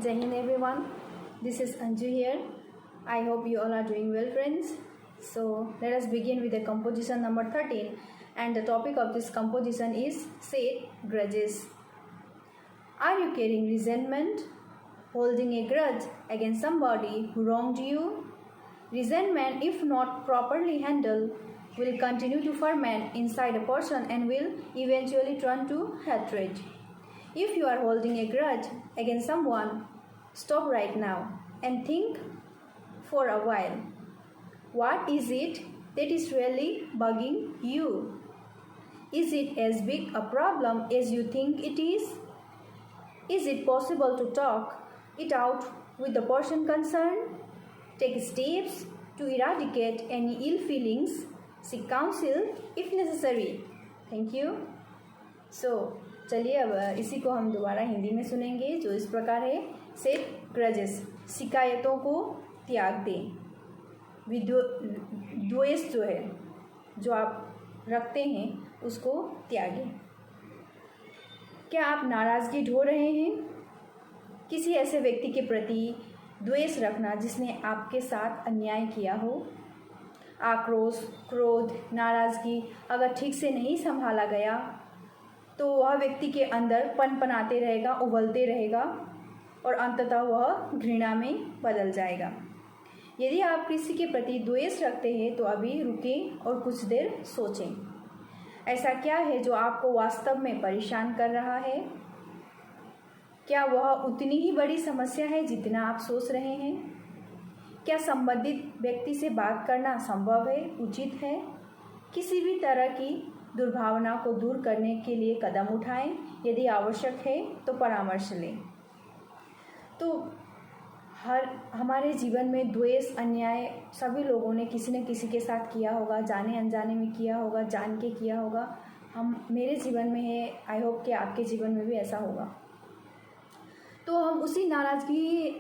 Jai Hind everyone, this is Anju here. I hope you all are doing well, friends. So let us begin with the composition number 13, and the topic of this composition is set grudges. Are you carrying resentment, holding a grudge against somebody who wronged you? Resentment, if not properly handled, will continue to ferment inside a person and will eventually turn to hatred. If you are holding a grudge against someone, stop right now and think for a while. What is it that is really bugging you? Is it as big a problem as you think it is? Is it possible to talk it out with the person concerned? Take steps to eradicate any ill feelings. Seek counsel if necessary. Thank you. So, चलिए अब इसी को हम दोबारा हिंदी में सुनेंगे, जो इस प्रकार है। सेट ग्रजेस, शिकायतों को त्याग दें। द्वेष जो है, जो आप रखते हैं, उसको त्यागें। क्या आप नाराज़गी ढो रहे हैं? किसी ऐसे व्यक्ति के प्रति द्वेष रखना जिसने आपके साथ अन्याय किया हो। आक्रोश, क्रोध, नाराज़गी अगर ठीक से नहीं संभाला गया तो वह व्यक्ति के अंदर पनपनाते रहेगा, उबलते रहेगा और अंततः वह घृणा में बदल जाएगा। यदि आप किसी के प्रति द्वेष रखते हैं तो अभी रुकें और कुछ देर सोचें। ऐसा क्या है जो आपको वास्तव में परेशान कर रहा है? क्या वह उतनी ही बड़ी समस्या है जितना आप सोच रहे हैं? क्या संबंधित व्यक्ति से बात करना संभव है, उचित है? किसी भी तरह की दुर्भावना को दूर करने के लिए कदम उठाएं। यदि आवश्यक है तो परामर्श लें। तो हमारे जीवन में द्वेष, अन्याय सभी लोगों ने किसी न किसी के साथ किया होगा, जाने अनजाने में किया होगा, जान के किया होगा। मेरे जीवन में है, आई होप कि आपके जीवन में भी ऐसा होगा। तो हम उसी नाराज़गी,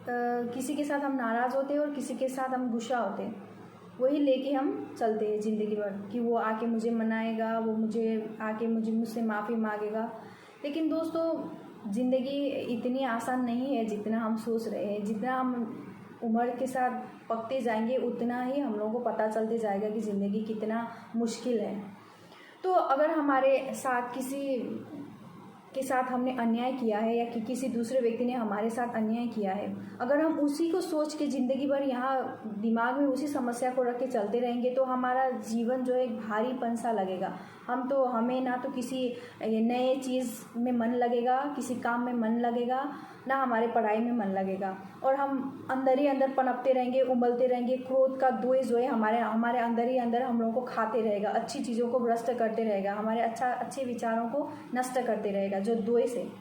किसी के साथ हम नाराज़ होते हैं और किसी के साथ हम गुस्सा होते हैं, वही लेके हम चलते हैं ज़िंदगी भर कि वो आके मुझे मनाएगा, वो मुझसे माफ़ी मांगेगा। लेकिन दोस्तों, ज़िंदगी इतनी आसान नहीं है जितना हम सोच रहे हैं। जितना हम उम्र के साथ पकते जाएंगे उतना ही हम लोगों को पता चलते जाएगा कि ज़िंदगी कितना मुश्किल है। तो अगर हमारे साथ किसी के साथ हमने अन्याय किया है या कि किसी दूसरे व्यक्ति ने हमारे साथ अन्याय किया है, अगर हम उसी को सोच के ज़िंदगी भर यहाँ दिमाग में उसी समस्या को रख के चलते रहेंगे तो हमारा जीवन जो है एक भारीपन सा लगेगा। हमें ना तो किसी नए चीज़ में मन लगेगा, किसी काम में मन लगेगा, ना हमारे पढ़ाई में मन लगेगा, और हम अंदर ही अंदर पनपते रहेंगे, उबलते रहेंगे। क्रोध का द्वेष जो है हमारे अंदर ही अंदर हम लोगों को खाते रहेगा, अच्छी चीज़ों को भ्रष्ट करते रहेगा, हमारे अच्छे विचारों को नष्ट करते रहेगा, जो द्वेष है।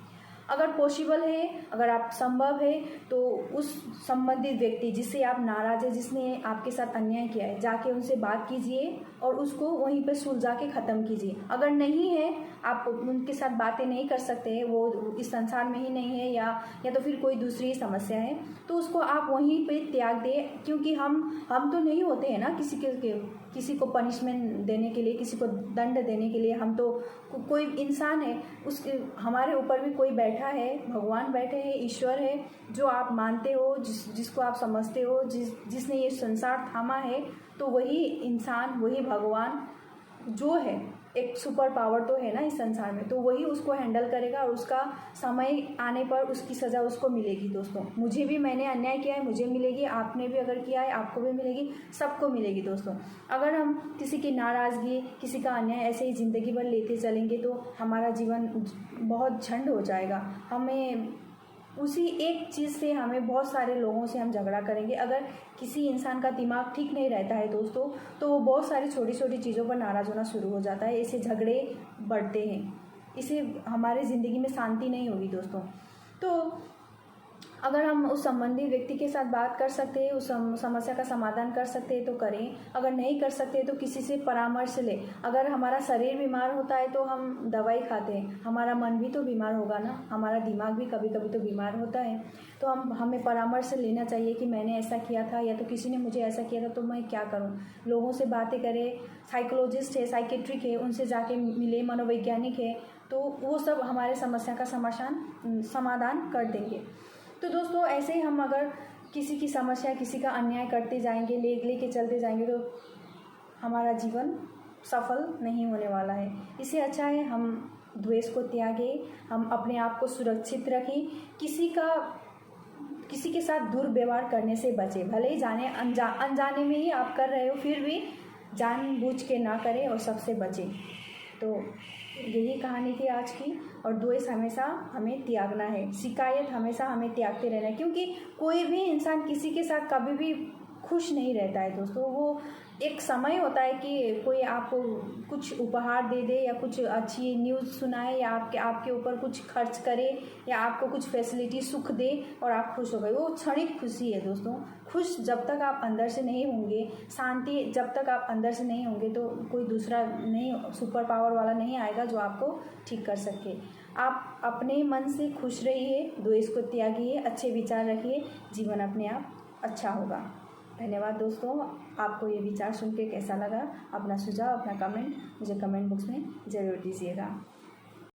अगर पॉसिबल है, अगर आप संभव है तो उस संबंधित व्यक्ति जिससे आप नाराज़ है, जिसने आपके साथ अन्याय किया है, जाके उनसे बात कीजिए और उसको वहीं पे सुलझा के ख़त्म कीजिए। अगर नहीं है, आप उनके साथ बातें नहीं कर सकते, वो इस संसार में ही नहीं है या तो फिर कोई दूसरी समस्या है, तो उसको आप वहीं पे त्याग दें। क्योंकि हम तो नहीं होते हैं ना किसी को पनिशमेंट देने के लिए, किसी को दंड देने के लिए। हम तो कोई इंसान है, हमारे ऊपर भी कोई बैठा है, भगवान बैठे हैं, ईश्वर है, जो आप मानते हो, जिसको आप समझते हो, जिसने ये संसार थामा है। तो वही इंसान, वही भगवान जो है, एक सुपर पावर तो है ना इस संसार में, तो वही उसको हैंडल करेगा और उसका समय आने पर उसकी सज़ा उसको मिलेगी। दोस्तों, मैंने अन्याय किया है, मुझे मिलेगी, आपने भी अगर किया है आपको भी मिलेगी, सबको मिलेगी। दोस्तों, अगर हम किसी की नाराज़गी, किसी का अन्याय ऐसे ही ज़िंदगी भर लेते चलेंगे तो हमारा जीवन बहुत झंड हो जाएगा। हमें उसी एक चीज़ से, हमें बहुत सारे लोगों से हम झगड़ा करेंगे। अगर किसी इंसान का दिमाग ठीक नहीं रहता है दोस्तों, तो वो बहुत सारी छोटी छोटी चीज़ों पर नाराज़ होना शुरू हो जाता है। इससे झगड़े बढ़ते हैं, इससे हमारे ज़िंदगी में शांति नहीं होगी दोस्तों। तो अगर हम उस संबंधित व्यक्ति के साथ बात कर सकते हैं, उस समस्या का समाधान कर सकते हैं तो करें। अगर नहीं कर सकते तो किसी से परामर्श लें। अगर हमारा शरीर बीमार होता है तो हम दवाई खाते हैं, हमारा मन भी तो बीमार होगा ना, हमारा दिमाग भी कभी कभी तो बीमार होता है। तो हमें परामर्श लेना चाहिए कि मैंने ऐसा किया था या तो किसी ने मुझे ऐसा किया था, तो मैं क्या करूँ। लोगों से बातें करें, साइकोलॉजिस्ट है, साइकेट्रिक है, उनसे जाके मिले, मनोवैज्ञानिक है, तो वो सब हमारे समस्या का समाधान कर देंगे। तो दोस्तों ऐसे ही हम अगर किसी की समस्या, किसी का अन्याय करते जाएंगे, लेके चलते जाएंगे, तो हमारा जीवन सफल नहीं होने वाला है। इससे अच्छा है हम द्वेष को त्यागें, हम अपने आप को सुरक्षित रखें, किसी के साथ दुर्व्यवहार करने से बचें। भले ही अनजाने में ही आप कर रहे हो, फिर भी जानबूझ के ना करें और सबसे बचें। तो यही कहानी थी आज की। और द्वेष हमेशा हमें त्यागना है, शिकायत हमेशा हमें त्यागते रहना है, क्योंकि कोई भी इंसान किसी के साथ कभी भी खुश नहीं रहता है दोस्तों। वो एक समय होता है कि कोई आपको कुछ उपहार दे दे या कुछ अच्छी न्यूज़ सुनाए या आपके ऊपर कुछ खर्च करे या आपको कुछ फैसिलिटी सुख दे और आप खुश हो गए, वो क्षणिक खुशी है दोस्तों। खुश जब तक आप अंदर से नहीं होंगे, शांति जब तक आप अंदर से नहीं होंगे, तो कोई दूसरा नहीं, सुपर पावर वाला नहीं आएगा जो आपको ठीक कर सके। आप अपने मन से खुश रहिए, द्वेष को त्यागिए, अच्छे विचार रखिए, जीवन अपने आप अच्छा होगा। धन्यवाद दोस्तों। आपको ये विचार सुन के कैसा लगा? अपना सुझाव, अपना कमेंट मुझे कमेंट बॉक्स में ज़रूर दीजिएगा।